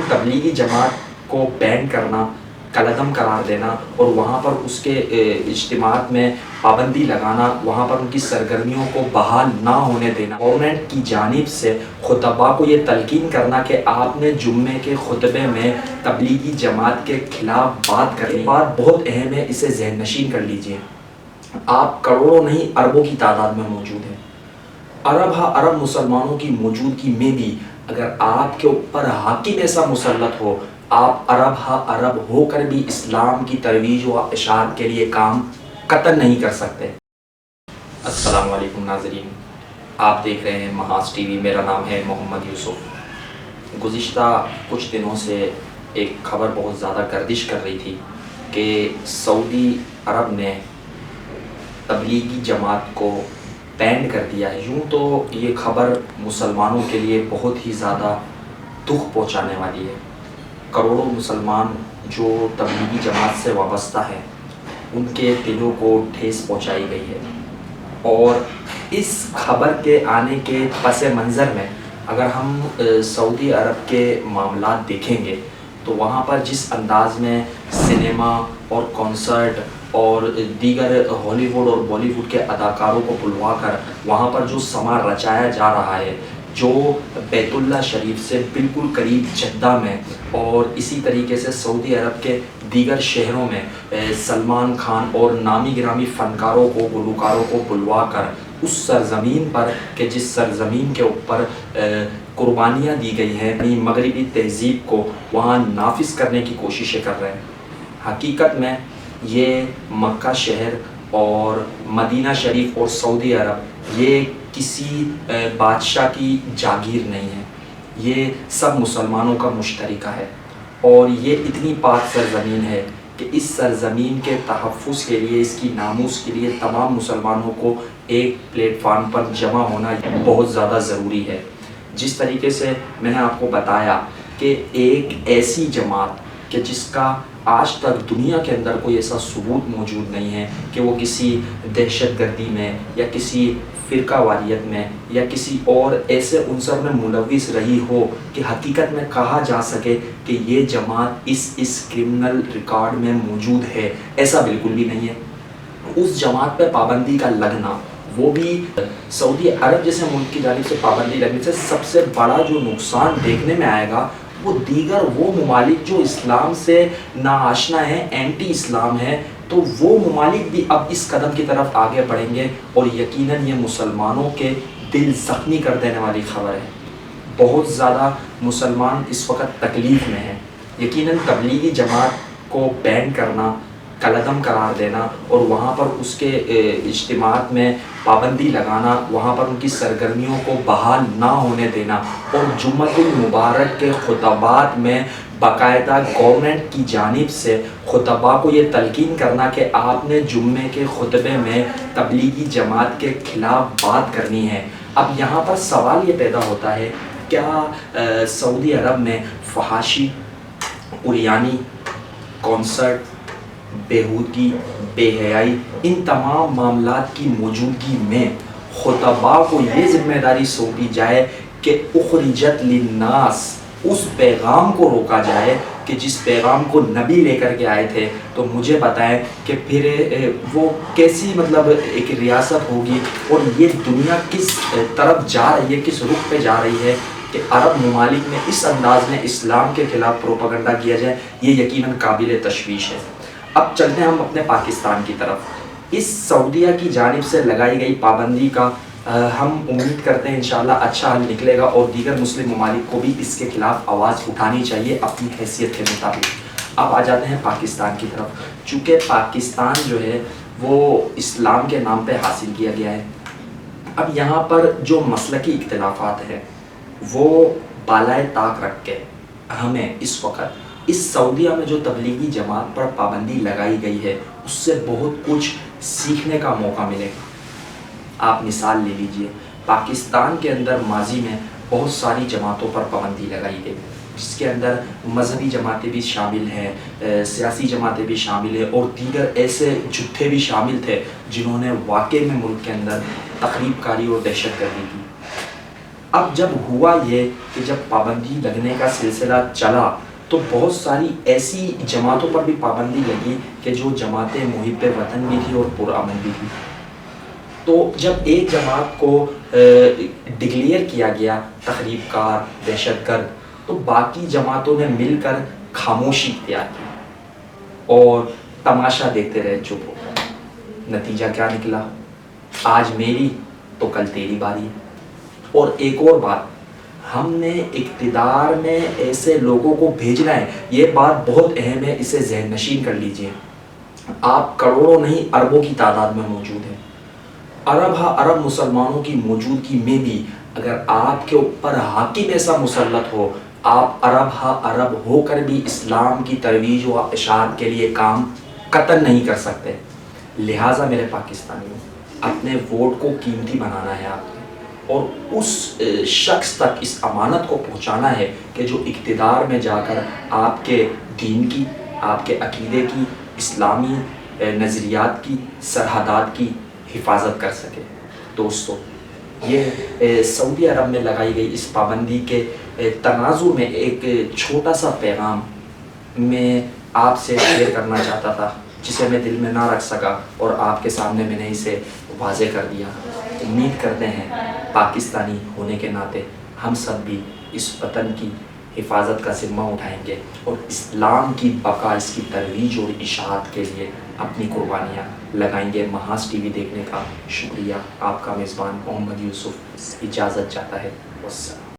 تبلیغی جماعت کو بین کرنا، کالعدم قرار دینا اور وہاں پر اس کے اجتماعات میں پابندی لگانا، وہاں پر ان کی سرگرمیوں کو بحال نہ ہونے دینا، گورنمنٹ کی جانب سے خطباء کو یہ تلقین کرنا کہ آپ نے جمعے کے خطبے میں تبلیغی جماعت کے خلاف بات کرنی۔ بات بہت اہم ہے، اسے ذہن نشین کر لیجئے۔ آپ کروڑوں نہیں اربوں کی تعداد میں موجود ہیں۔ ارب مسلمانوں کی موجودگی میں بھی اگر آپ کے اوپر حاکم ایسا مسلط ہو، آپ ارب ہو کر بھی اسلام کی ترویج و اشاعت کے لیے کام قطعاً نہیں کر سکتے۔ السلام علیکم ناظرین، آپ دیکھ رہے ہیں محاذ ٹی وی، میرا نام ہے محمد یوسف۔ گزشتہ کچھ دنوں سے ایک خبر بہت زیادہ گردش کر رہی تھی کہ سعودی عرب نے تبلیغی جماعت کو بین کر دیا ہے۔ یوں تو یہ خبر مسلمانوں کے لیے بہت ہی زیادہ دکھ پہنچانے والی ہے۔ کروڑوں مسلمان جو تبلیغی جماعت سے وابستہ ہیں، ان کے دلوں کو ٹھیس پہنچائی گئی ہے، اور اس خبر کے آنے کے پس منظر میں اگر ہم سعودی عرب کے معاملات دیکھیں گے تو وہاں پر جس انداز میں سنیما اور کنسرٹ اور دیگر ہالی ووڈ اور بالی ووڈ کے اداکاروں کو بلوا کر وہاں پر جو سما رچایا جا رہا ہے، جو بیت اللہ شریف سے بالکل قریب جدہ میں اور اسی طریقے سے سعودی عرب کے دیگر شہروں میں سلمان خان اور نامی گرامی فنکاروں کو، گلوکاروں کو بلوا کر اس سرزمین پر کہ جس سرزمین کے اوپر قربانیاں دی گئی ہیں، اپنی مغربی تہذیب کو وہاں نافذ کرنے کی کوششیں کر رہے ہیں۔ حقیقت میں یہ مکہ شہر اور مدینہ شریف اور سعودی عرب یہ کسی بادشاہ کی جاگیر نہیں ہے، یہ سب مسلمانوں کا مشترکہ ہے، اور یہ اتنی پاک سرزمین ہے کہ اس سرزمین کے تحفظ کے لیے، اس کی ناموس کے لیے تمام مسلمانوں کو ایک پلیٹ فارم پر جمع ہونا بہت زیادہ ضروری ہے۔ جس طریقے سے میں نے آپ کو بتایا کہ ایک ایسی جماعت کہ جس کا آج تک دنیا کے اندر کوئی ایسا ثبوت موجود نہیں ہے کہ وہ کسی دہشت گردی میں یا کسی فرقہ واریت میں یا کسی اور ایسے عنصر میں ملوث رہی ہو کہ حقیقت میں کہا جا سکے کہ یہ جماعت اس کرمنل ریکارڈ میں موجود ہے، ایسا بالکل بھی نہیں ہے۔ اس جماعت پہ پابندی کا لگنا، وہ بھی سعودی عرب جیسے ملک کی جانب سے پابندی لگنے سے سب سے بڑا جو نقصان دیکھنے میں آئے گا وہ دیگر وہ ممالک جو اسلام سے ناآشنا ہیں، اینٹی اسلام ہیں، تو وہ ممالک بھی اب اس قدم کی طرف آگے بڑھیں گے، اور یقیناً یہ مسلمانوں کے دل زخمی کر دینے والی خبر ہے۔ بہت زیادہ مسلمان اس وقت تکلیف میں ہیں۔ یقیناً تبلیغی جماعت کو بین کرنا، کالعدم قرار دینا اور وہاں پر اس کے اجتماعات میں پابندی لگانا، وہاں پر ان کی سرگرمیوں کو بحال نہ ہونے دینا، اور جمعۃ المبارک کے خطبات میں باقاعدہ گورنمنٹ کی جانب سے خطباء کو یہ تلقین کرنا کہ آپ نے جمعے کے خطبے میں تبلیغی جماعت کے خلاف بات کرنی ہے۔ اب یہاں پر سوال یہ پیدا ہوتا ہے، کیا سعودی عرب میں فحاشی، عریانی، کنسرٹ، بےہودگی، بے حیائی، ان تمام معاملات کی موجودگی میں خطباء کو یہ ذمہ داری سونپی جائے کہ اخرجت للناس، اس پیغام کو روکا جائے کہ جس پیغام کو نبی لے کر کے آئے تھے؟ تو مجھے بتائیں کہ پھر وہ کیسی ایک ریاست ہوگی، اور یہ دنیا کس طرف جا رہی ہے، کس رخ پہ جا رہی ہے کہ عرب ممالک میں اس انداز میں اسلام کے خلاف پروپیگنڈا کیا جائے؟ یہ یقیناً قابل تشویش ہے۔ اب چلتے ہیں ہم اپنے پاکستان کی طرف۔ اس سعودیہ کی جانب سے لگائی گئی پابندی کا ہم امید کرتے ہیں انشاءاللہ اچھا حل نکلے گا، اور دیگر مسلم ممالک کو بھی اس کے خلاف آواز اٹھانی چاہیے اپنی حیثیت کے مطابق۔ اب آ جاتے ہیں پاکستان کی طرف۔ چونکہ پاکستان جو ہے وہ اسلام کے نام پہ حاصل کیا گیا ہے، اب یہاں پر جو مسلکی اختلافات ہیں وہ بالائے طاق رکھ کے ہمیں اس وقت اس سعودیہ میں جو تبلیغی جماعت پر پابندی لگائی گئی ہے اس سے بہت کچھ سیکھنے کا موقع ملے گا۔ آپ مثال لے لیجئے، پاکستان کے اندر ماضی میں بہت ساری جماعتوں پر پابندی لگائی گئی، جس کے اندر مذہبی جماعتیں بھی شامل ہیں، سیاسی جماعتیں بھی شامل ہیں، اور دیگر ایسے جتھے بھی شامل تھے جنہوں نے واقعی میں ملک کے اندر تخریب کاری اور دہشت گردی کی۔ اب جب ہوا یہ کہ جب پابندی لگنے کا سلسلہ چلا تو بہت ساری ایسی جماعتوں پر بھی پابندی لگی کہ جو جماعتیں محب وطن بھی تھی اور پرامن بھی تھی. تو جب ایک جماعت کو ڈکلیئر کیا گیا تخریب کار، دہشت گرد، تو باقی جماعتوں نے مل کر خاموشی اختیار کی اور تماشا دیکھتے رہے، چپ ہو گئے. نتیجہ کیا نکلا؟ آج میری تو کل تیری باری ہے. اور ایک اور بات، ہم نے اقتدار میں ایسے لوگوں کو بھیجنا ہے، یہ بات بہت اہم ہے، اسے ذہن نشین کر لیجئے. آپ کروڑوں نہیں اربوں کی تعداد میں موجود ہیں. ارب مسلمانوں کی موجودگی میں بھی اگر آپ کے اوپر حاکم ایسا مسلط ہو، آپ ارب ہو کر بھی اسلام کی ترویج و اشاعت کے لیے کام قطعاً نہیں کر سکتے. لہٰذا میرے پاکستانیوں، اپنے ووٹ کو قیمتی بنانا ہے آپ نے، اور اس شخص تک اس امانت کو پہنچانا ہے کہ جو اقتدار میں جا کر آپ کے دین کی، آپ کے عقیدے کی، اسلامی نظریات کی، سرحدات کی حفاظت کر سکے. دوستو، یہ سعودی عرب میں لگائی گئی اس پابندی کے تناظر میں ایک چھوٹا سا پیغام میں آپ سے شیئر کرنا چاہتا تھا، جسے میں دل میں نہ رکھ سکا اور آپ کے سامنے میں نے اسے واضح کر دیا. امید کرتے ہیں پاکستانی ہونے کے ناطے ہم سب بھی اس وطن کی حفاظت کا ذمہ اٹھائیں گے اور اسلام کی بقا، اس کی ترویج اور اشاعت کے لیے اپنی قربانیاں لگائیں گے. محاذ ٹی وی دیکھنے کا شکریہ. آپ کا میزبان محمد یوسف اجازت چاہتا ہے. والسلام.